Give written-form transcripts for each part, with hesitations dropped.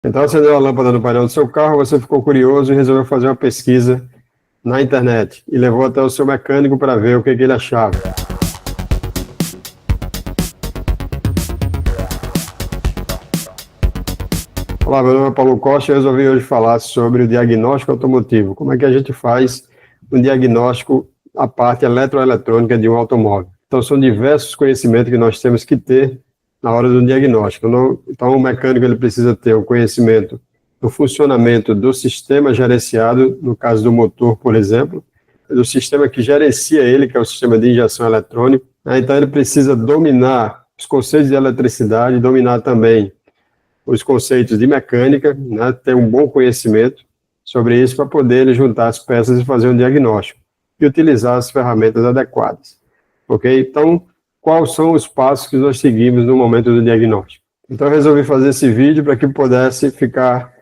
Então, acendeu a lâmpada no painel do seu carro, você ficou curioso e resolveu fazer uma pesquisa na internet e levou até o seu mecânico para ver o que ele achava. Olá, meu nome é Paulo Costa e eu resolvi hoje falar sobre o diagnóstico automotivo. Como é que a gente faz um diagnóstico a parte eletroeletrônica de um automóvel? Então, são diversos conhecimentos que nós temos que ter na hora do diagnóstico. Então, o mecânico ele precisa ter o conhecimento do funcionamento do sistema gerenciado, no caso do motor, por exemplo, do sistema que gerencia ele, que é o sistema de injeção eletrônica. Então, ele precisa dominar os conceitos de eletricidade, dominar também os conceitos de mecânica, né, ter um bom conhecimento sobre isso para poder ele juntar as peças e fazer um diagnóstico e utilizar as ferramentas adequadas. Ok? Então, quais são os passos que nós seguimos no momento do diagnóstico? Então, eu resolvi fazer esse vídeo para que pudesse ficar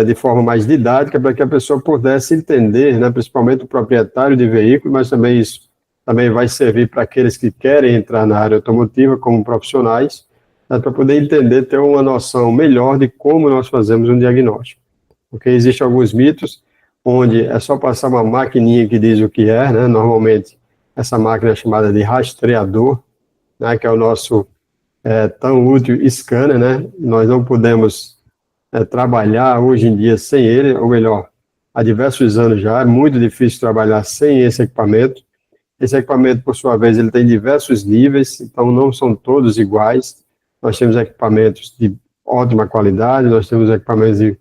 de forma mais didática, para que a pessoa pudesse entender, né, principalmente o proprietário de veículo, mas também isso também vai servir para aqueles que querem entrar na área automotiva como profissionais, para poder entender, ter uma noção melhor de como nós fazemos um diagnóstico. Porque existem alguns mitos, onde é só passar uma maquininha que diz o que é, né? Normalmente, essa máquina é chamada de rastreador, né? Que é o nosso tão útil scanner, né? Nós não podemos trabalhar hoje em dia sem ele, ou melhor, há diversos anos já, é muito difícil trabalhar sem esse equipamento. Esse equipamento, por sua vez, ele tem diversos níveis, então não são todos iguais. Nós temos equipamentos de ótima qualidade, nós temos equipamentos de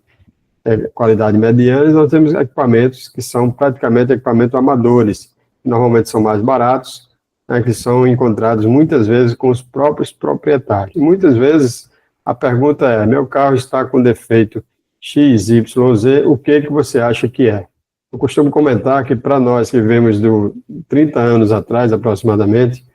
qualidade mediana, e nós temos equipamentos que são praticamente equipamentos amadores, que normalmente são mais baratos, né, que são encontrados muitas vezes com os próprios proprietários. E muitas vezes a pergunta é, meu carro está com defeito X, Y, Z, o que você acha que é? Eu costumo comentar que para nós que vivemos de 30 anos atrás, aproximadamente,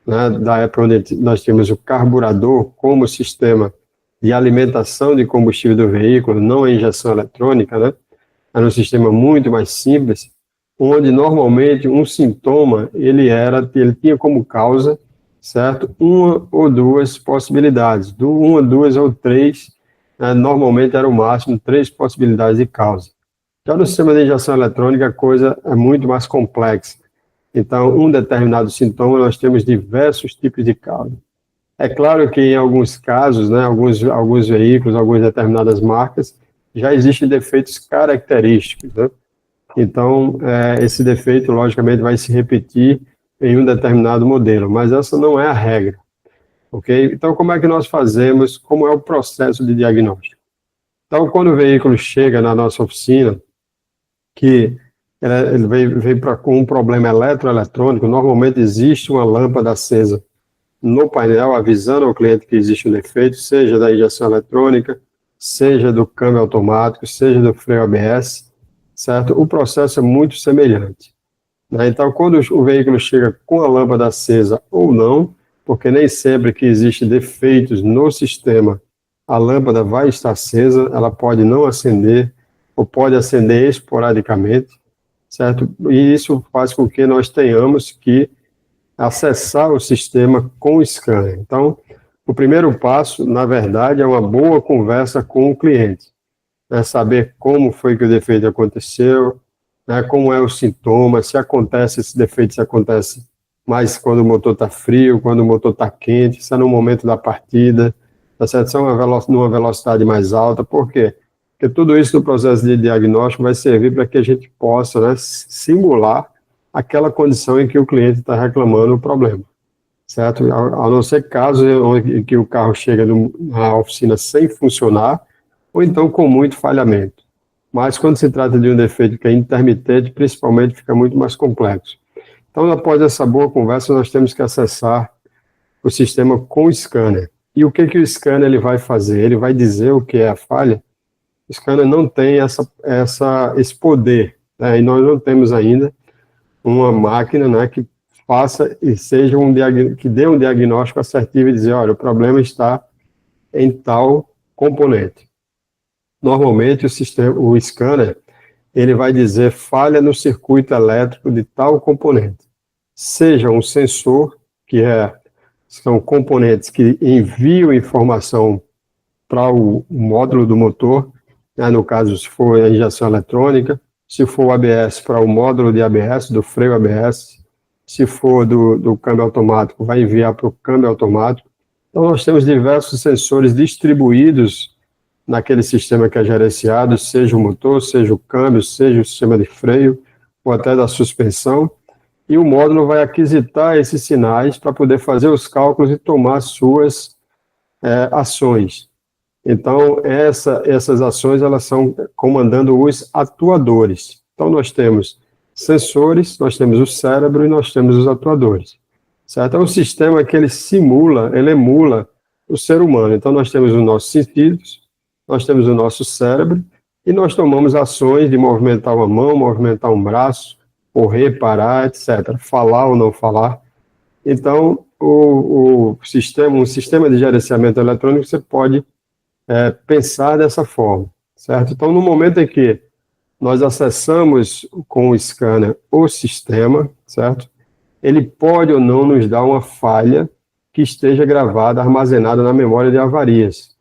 né, da época onde nós tínhamos o carburador como sistema de alimentação de combustível do veículo, não a injeção eletrônica, né, era um sistema muito mais simples, onde normalmente um sintoma, ele tinha como causa, certo, uma ou duas possibilidades, uma, duas ou três, né, normalmente era o máximo, 3 possibilidades de causa. Já no sistema de injeção eletrônica, a coisa é muito mais complexa. Então, um determinado sintoma, nós temos diversos tipos de causa. É claro que em alguns casos, né, alguns veículos, algumas determinadas marcas, já existem defeitos característicos, né? Então, esse defeito, logicamente, vai se repetir em um determinado modelo, mas essa não é a regra, ok? Então, como é que nós fazemos, como é o processo de diagnóstico? Então, quando o veículo chega na nossa oficina, que ele veio com um problema eletroeletrônico, normalmente existe uma lâmpada acesa no painel avisando ao cliente que existe um defeito, seja da injeção eletrônica, seja do câmbio automático, seja do freio ABS, certo? O processo é muito semelhante, né? Então, quando o veículo chega com a lâmpada acesa ou não, porque nem sempre que existem defeitos no sistema, a lâmpada vai estar acesa, ela pode não acender, ou pode acender esporadicamente, certo? E isso faz com que nós tenhamos que acessar o sistema com o scanner. Então, o primeiro passo, na verdade, é uma boa conversa com o cliente, né? Saber como foi que o defeito aconteceu, né? Como é o sintoma, se acontece esse defeito, se acontece mais quando o motor está frio, quando o motor está quente, se é no momento da partida, tá certo? Se é numa velocidade mais alta, por quê? Porque tudo isso no processo de diagnóstico vai servir para que a gente possa, né, simular aquela condição em que o cliente está reclamando o problema, certo? A não ser casos em que o carro chega na oficina sem funcionar, ou então com muito falhamento. Mas quando se trata de um defeito que é intermitente, principalmente, fica muito mais complexo. Então, após essa boa conversa, nós temos que acessar o sistema com o scanner. E o que o scanner ele vai fazer? Ele vai dizer o que é a falha. O scanner não tem esse poder, né? E nós não temos ainda uma máquina, né, que faça e seja que dê um diagnóstico assertivo e dizer, olha, o problema está em tal componente. Normalmente o scanner ele vai dizer falha no circuito elétrico de tal componente, seja um sensor, são componentes que enviam informação para o módulo do motor, né, no caso, se for a injeção eletrônica, se for o ABS, para o módulo de ABS, do freio ABS, se for do câmbio automático, vai enviar para o câmbio automático. Então, nós temos diversos sensores distribuídos naquele sistema que é gerenciado, seja o motor, seja o câmbio, seja o sistema de freio, ou até da suspensão, e o módulo vai aquisitar esses sinais para poder fazer os cálculos e tomar suas ações. Então, essas ações, elas são comandando os atuadores. Então, nós temos sensores, nós temos o cérebro e nós temos os atuadores. Certo? É um sistema que ele emula o ser humano. Então, nós temos os nossos sentidos, nós temos o nosso cérebro e nós tomamos ações de movimentar uma mão, movimentar um braço, correr, parar, etc. Falar ou não falar. Então, um sistema de gerenciamento eletrônico, você pode pensar dessa forma, certo? Então, no momento em que nós acessamos com o scanner o sistema, certo? Ele pode ou não nos dar uma falha que esteja gravada, armazenada na memória de avarias.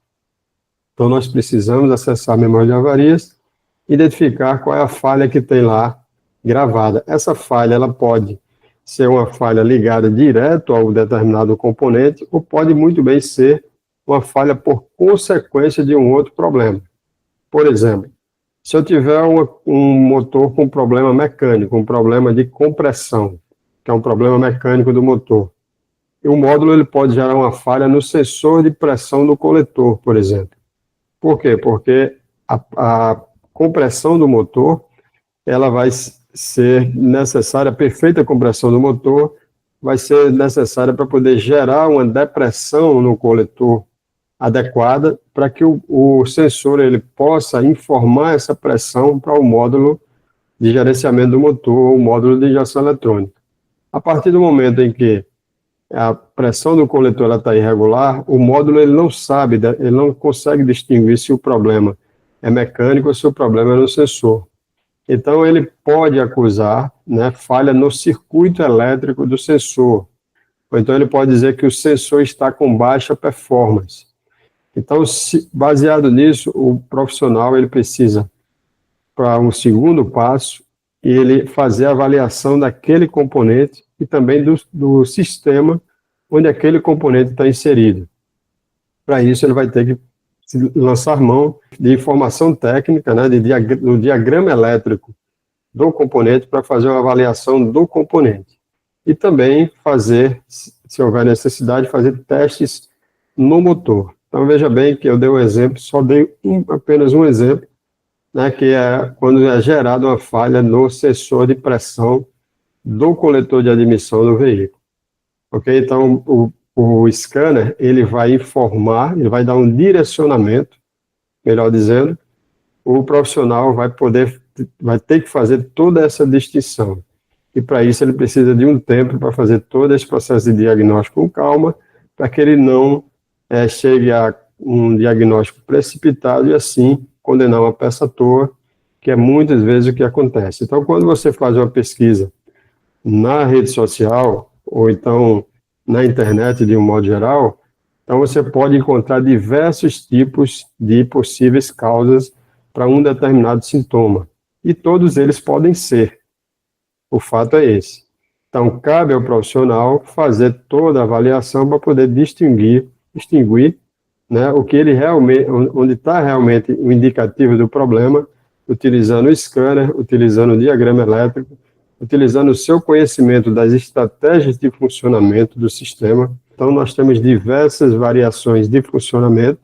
Então, nós precisamos acessar a memória de avarias, identificar qual é a falha que tem lá gravada. Essa falha, ela pode ser uma falha ligada direto ao determinado componente, ou pode muito bem ser uma falha por consequência de um outro problema. Por exemplo, se eu tiver um motor com problema mecânico, um problema de compressão, que é um problema mecânico do motor, e o módulo ele pode gerar uma falha no sensor de pressão do coletor, por exemplo. Por quê? Porque a compressão do motor, ela vai ser necessária, a perfeita compressão do motor vai ser necessária para poder gerar uma depressão no coletor adequada para que o sensor ele possa informar essa pressão para o módulo de gerenciamento do motor ou o módulo de injeção eletrônica. A partir do momento em que a pressão do coletor está irregular, o módulo ele não sabe, ele não consegue distinguir se o problema é mecânico ou se o problema é no sensor. Então ele pode acusar, né, falha no circuito elétrico do sensor. Ou então ele pode dizer que o sensor está com baixa performance. Então, baseado nisso, o profissional ele precisa, para um segundo passo, ele fazer a avaliação daquele componente e também do sistema onde aquele componente está inserido. Para isso, ele vai ter que lançar mão de informação técnica, né, do diagrama elétrico do componente para fazer uma avaliação do componente. E também fazer, se houver necessidade, fazer testes no motor. Então, veja bem que eu dei um exemplo, só dei apenas um exemplo, né, que é quando é gerada uma falha no sensor de pressão do coletor de admissão do veículo. Ok? Então, o scanner, ele vai informar, ele vai dar um direcionamento, melhor dizendo, o profissional vai ter que fazer toda essa distinção. E para isso ele precisa de um tempo para fazer todo esse processo de diagnóstico com calma, para que ele não chegue a um diagnóstico precipitado e assim condenar uma peça à toa, que é muitas vezes o que acontece. Então, quando você faz uma pesquisa na rede social, ou então na internet de um modo geral, então você pode encontrar diversos tipos de possíveis causas para um determinado sintoma. E todos eles podem ser. O fato é esse. Então, cabe ao profissional fazer toda a avaliação para poder distinguir, né, o que ele realmente, onde está realmente o indicativo do problema, utilizando o scanner, utilizando o diagrama elétrico, utilizando o seu conhecimento das estratégias de funcionamento do sistema. Então, nós temos diversas variações de funcionamento,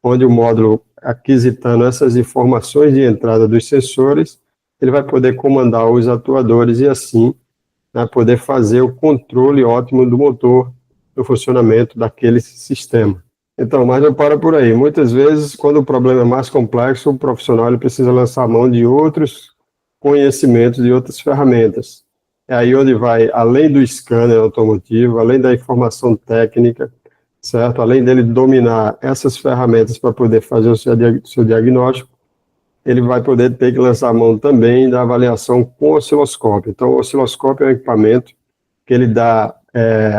onde o módulo, aquisitando essas informações de entrada dos sensores, ele vai poder comandar os atuadores e, assim, né, poder fazer o controle ótimo do motor, do funcionamento daquele sistema. Então, mas não para por aí. Muitas vezes, quando o problema é mais complexo, o profissional ele precisa lançar mão de outros conhecimentos, de outras ferramentas. É aí onde vai, além do scanner automotivo, além da informação técnica, certo? Além dele dominar essas ferramentas para poder fazer o seu diagnóstico, ele vai poder ter que lançar mão também da avaliação com osciloscópio. Então, o osciloscópio é um equipamento que ele dá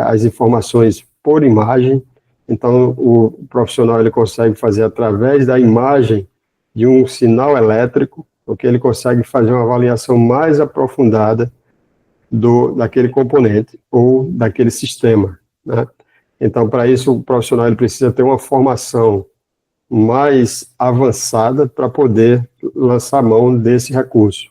as informações por imagem, Então, o profissional ele consegue fazer através da imagem de um sinal elétrico, porque ele consegue fazer uma avaliação mais aprofundada daquele componente ou daquele sistema, né? Então, para isso, o profissional ele precisa ter uma formação mais avançada para poder lançar mão desse recurso,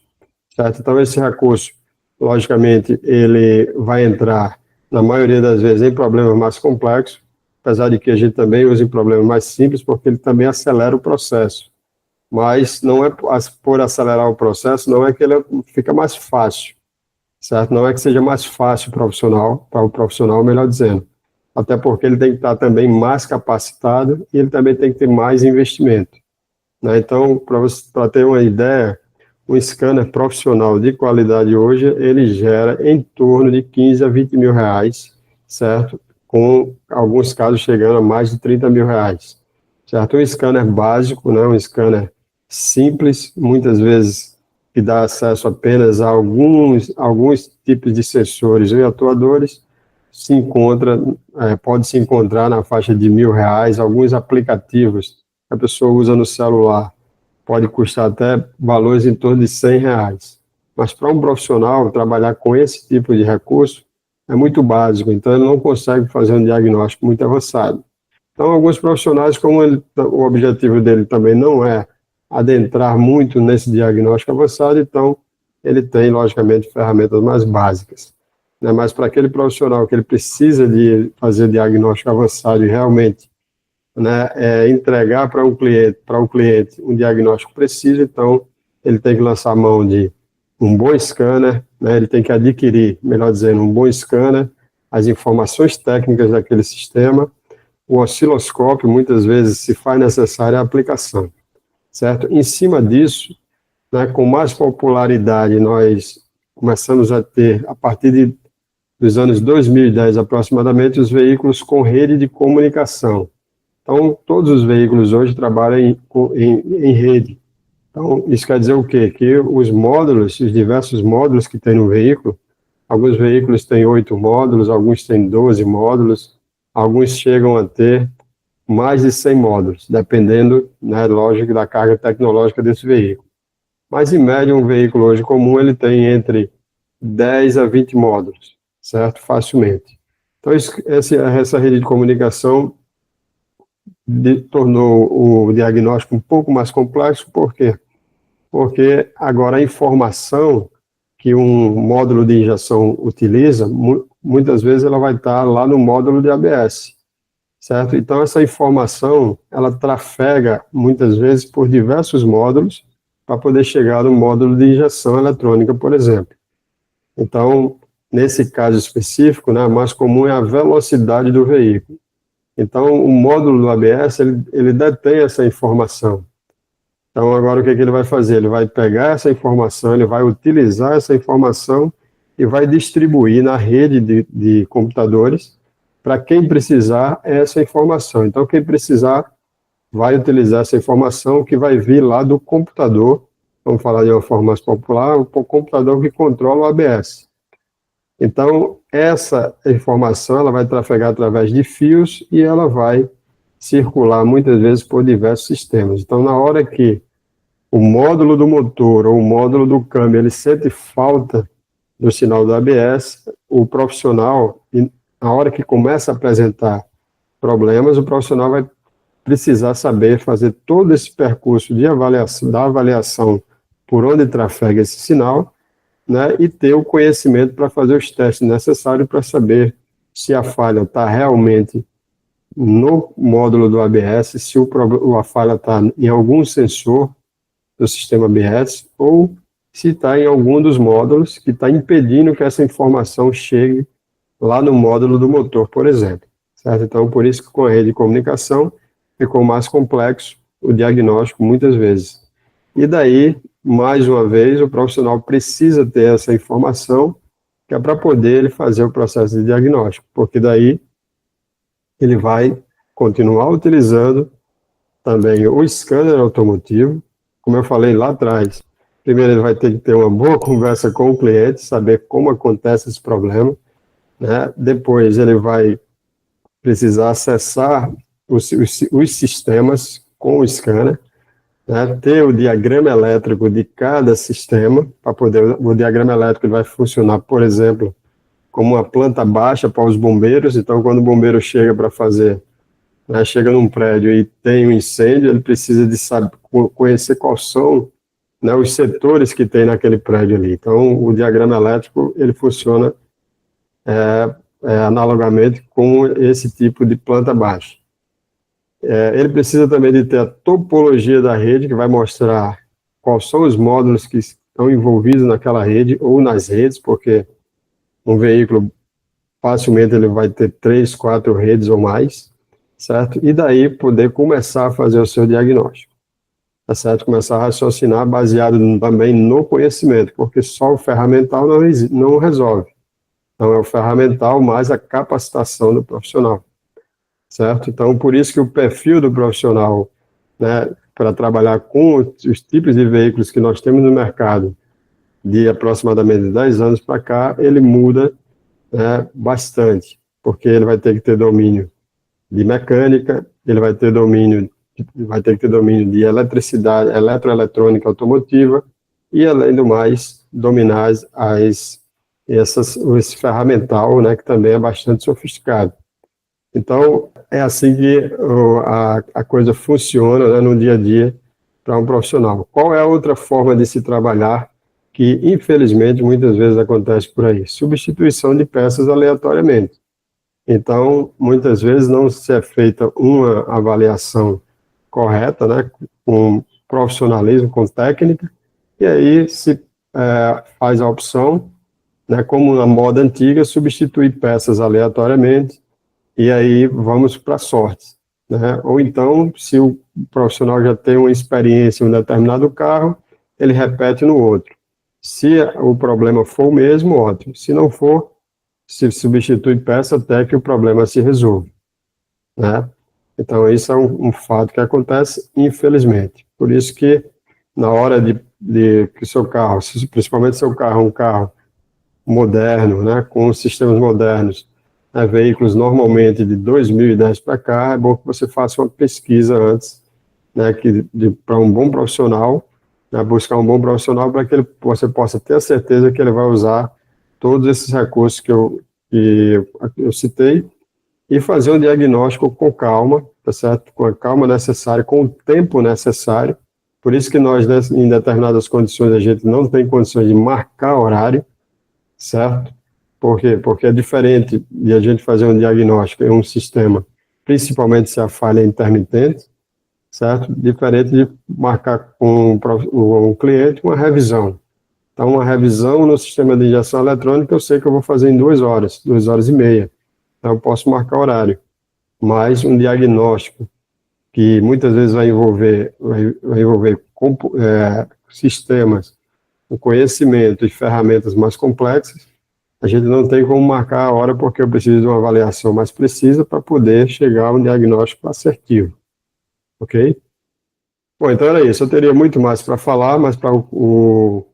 certo? Então, esse recurso, logicamente, ele vai entrar, na maioria das vezes, em problemas mais complexos, apesar de que a gente também usa em problemas mais simples, porque ele também acelera o processo. Mas não é por acelerar o processo, não é que ele fica mais fácil, certo? Não é que seja mais fácil profissional, para o profissional, melhor dizendo. Até porque ele tem que estar também mais capacitado e ele também tem que ter mais investimento, né? Então, para ter uma ideia, um scanner profissional de qualidade hoje, ele gera em torno de 15 a 20 mil reais, certo? Com alguns casos chegando a mais de 30 mil reais, certo? Um scanner básico, né? Um scanner simples, muitas vezes que dá acesso apenas a alguns tipos de sensores e atuadores, pode se encontrar na faixa de R$ 1.000, alguns aplicativos que a pessoa usa no celular, pode custar até valores em torno de R$ 100. Mas para um profissional trabalhar com esse tipo de recurso é muito básico, então ele não consegue fazer um diagnóstico muito avançado. Então, alguns profissionais, o objetivo dele também não é adentrar muito nesse diagnóstico avançado, então ele tem, logicamente, ferramentas mais básicas, né? Mas para aquele profissional que ele precisa de fazer diagnóstico avançado e realmente, né, entregar para o cliente um diagnóstico preciso, então ele tem que lançar mão de um bom scanner, né? Ele tem que adquirir, melhor dizendo, um bom scanner, as informações técnicas daquele sistema, o osciloscópio, muitas vezes, se faz necessária a aplicação, certo? Em cima disso, né, com mais popularidade, nós começamos a ter, a partir dos anos 2010 aproximadamente, os veículos com rede de comunicação. Então, todos os veículos hoje trabalham em rede. Então, isso quer dizer o quê? Que os módulos, os diversos módulos que tem no veículo, alguns veículos têm 8 módulos, alguns têm 12 módulos, alguns chegam a ter mais de 100 módulos, dependendo, né, lógico, da carga tecnológica desse veículo. Mas, em média, um veículo hoje comum, ele tem entre 10 a 20 módulos, certo? Facilmente. Então, essa rede de comunicação tornou o diagnóstico um pouco mais complexo. Por quê? Porque agora a informação que um módulo de injeção utiliza, muitas vezes ela vai estar lá no módulo de ABS, certo? Então, essa informação, ela trafega, muitas vezes, por diversos módulos, para poder chegar no módulo de injeção eletrônica, por exemplo. Então, nesse caso específico, né, mais comum é a velocidade do veículo. Então, o módulo do ABS, ele detém essa informação. Então, agora o que ele vai fazer? Ele vai pegar essa informação, ele vai utilizar essa informação e vai distribuir na rede de computadores para quem precisar essa informação. Então, quem precisar vai utilizar essa informação que vai vir lá do computador, vamos falar de uma forma mais popular, o computador que controla o ABS. Então, essa informação ela vai trafegar através de fios e ela vai circular muitas vezes por diversos sistemas. Então, na hora que o módulo do motor ou o módulo do câmbio ele sente falta do sinal do ABS, o profissional, na hora que começa a apresentar problemas, o profissional vai precisar saber fazer todo esse percurso de avaliação por onde trafega esse sinal, né, e ter o conhecimento para fazer os testes necessários para saber se a falha está realmente no módulo do ABS, se a falha está em algum sensor do sistema ABS ou se está em algum dos módulos que está impedindo que essa informação chegue lá no módulo do motor, por exemplo, certo? Então, por isso que com a rede de comunicação ficou mais complexo o diagnóstico muitas vezes. E daí, mais uma vez, o profissional precisa ter essa informação que é para poder ele fazer o processo de diagnóstico, porque daí ele vai continuar utilizando também o scanner automotivo, como eu falei lá atrás. Primeiro ele vai ter que ter uma boa conversa com o cliente, saber como acontece esse problema, né? Depois ele vai precisar acessar os sistemas com o scanner, né, ter o diagrama elétrico de cada sistema, para poder, o diagrama elétrico vai funcionar, por exemplo, como uma planta baixa para os bombeiros. Então, quando o bombeiro chega para fazer, né, chega num prédio e tem um incêndio, ele precisa de saber, conhecer quais são, né, os setores que tem naquele prédio ali. Então, o diagrama elétrico, ele funciona analogamente com esse tipo de planta baixa. Ele precisa também de ter a topologia da rede, que vai mostrar quais são os módulos que estão envolvidos naquela rede ou nas redes, porque um veículo facilmente ele vai ter 3, 4 redes ou mais, certo? E daí poder começar a fazer o seu diagnóstico, tá certo? Começar a raciocinar baseado também no conhecimento, porque só o ferramental não resolve. Então é o ferramental mais a capacitação do profissional, certo? Então por isso que o perfil do profissional, né, para trabalhar com os tipos de veículos que nós temos no mercado de aproximadamente 10 anos para cá, ele muda, né, bastante, porque ele vai ter que ter domínio de mecânica, ele vai ter que ter domínio de eletricidade, eletroeletrônica automotiva e, além do mais, dominar esse ferramental, né, que também é bastante sofisticado. Então, é assim que a coisa funciona, né, no dia a dia para um profissional. Qual é a outra forma de se trabalhar que, infelizmente, muitas vezes acontece por aí? Substituição de peças aleatoriamente. Então, muitas vezes não se é feita uma avaliação correta, né, com profissionalismo, com técnica, e aí se faz a opção, né, como na moda antiga, substituir peças aleatoriamente, e aí vamos para a sorte, né? Ou então, se o profissional já tem uma experiência em um determinado carro, ele repete no outro. Se o problema for o mesmo, ótimo. Se não for, se substitui peça até que o problema se resolva, né? Então, isso é um fato que acontece, infelizmente. Por isso que, na hora de que seu carro, principalmente seu carro é um carro moderno, né, com sistemas modernos, né, veículos normalmente de 2010 para cá, é bom que você faça uma pesquisa antes, né, para um bom profissional, né, buscar um bom profissional para que você possa ter a certeza que ele vai usar todos esses recursos que eu citei e fazer um diagnóstico com calma, tá certo? Com a calma necessária, com o tempo necessário. Por isso que nós, né, em determinadas condições, a gente não tem condições de marcar horário, certo? Por quê? Porque é diferente de a gente fazer um diagnóstico em um sistema, principalmente se a falha é intermitente, certo? Diferente de marcar com um cliente uma revisão. Então, uma revisão no sistema de injeção eletrônica, eu sei que eu vou fazer em 2 horas, 2 horas e meia. Então, eu posso marcar horário. Mas um diagnóstico que muitas vezes vai envolver sistemas, o conhecimento e ferramentas mais complexas, a gente não tem como marcar a hora porque eu preciso de uma avaliação mais precisa para poder chegar a um diagnóstico assertivo. Ok? Bom, então era isso. Eu teria muito mais para falar, mas para o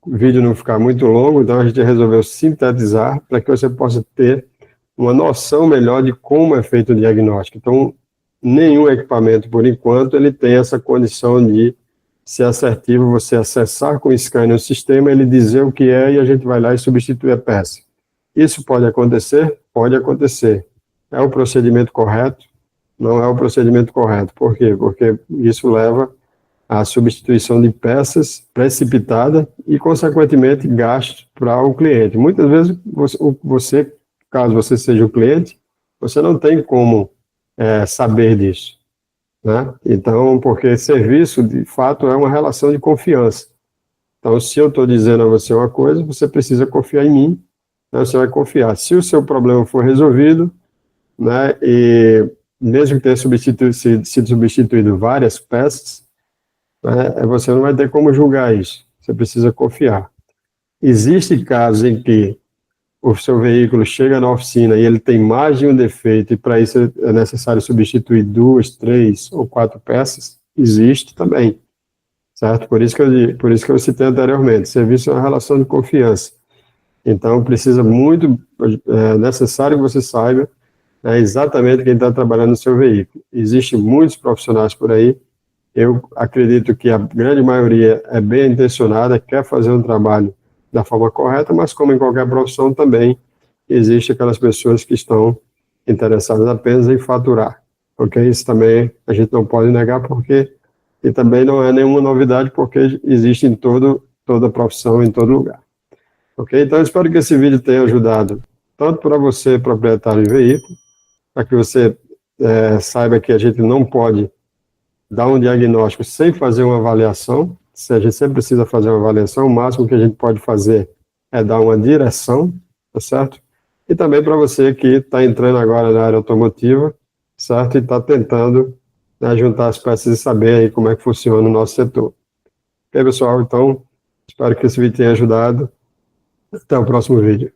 vídeo não ficar muito longo, então a gente resolveu sintetizar para que você possa ter uma noção melhor de como é feito o diagnóstico. Então, nenhum equipamento, por enquanto, ele tem essa condição de ser assertivo, você acessar com o scanner o sistema, ele dizer o que é e a gente vai lá e substitui a peça. Isso pode acontecer? Pode acontecer. É o procedimento correto? Não é o procedimento correto. Por quê? Porque isso leva à substituição de peças precipitada e, consequentemente, gasto para o cliente. Muitas vezes, você, caso você seja o cliente, você não tem como saber disso, né? Então, porque serviço, de fato, é uma relação de confiança. Então, se eu estou dizendo a você uma coisa, você precisa confiar em mim, né? Você vai confiar. Se o seu problema for resolvido, né, e mesmo que tenha sido substituído várias peças, né, você não vai ter como julgar isso. Você precisa confiar. Existem casos em que o seu veículo chega na oficina e ele tem mais de um defeito e para isso é necessário substituir 2, 3 ou 4 peças, existe também, certo? Por isso que eu citei anteriormente, serviço é uma relação de confiança. Então, precisa muito, é necessário que você saiba é exatamente quem está trabalhando no seu veículo. Existem muitos profissionais por aí, eu acredito que a grande maioria é bem intencionada, quer fazer um trabalho da forma correta, mas como em qualquer profissão também, existe aquelas pessoas que estão interessadas apenas em faturar, porque isso também a gente não pode negar, porque e também não é nenhuma novidade, porque existe em toda profissão, em todo lugar. Ok? Então, eu espero que esse vídeo tenha ajudado tanto para você, proprietário de veículo, para que você saiba que a gente não pode dar um diagnóstico sem fazer uma avaliação. Se a gente sempre precisa fazer uma avaliação, o máximo que a gente pode fazer é dar uma direção, tá certo? E também para você que está entrando agora na área automotiva, certo? E está tentando, né, juntar as peças e saber aí como é que funciona o nosso setor. Ok, pessoal? Então, espero que esse vídeo tenha ajudado. Até o próximo vídeo.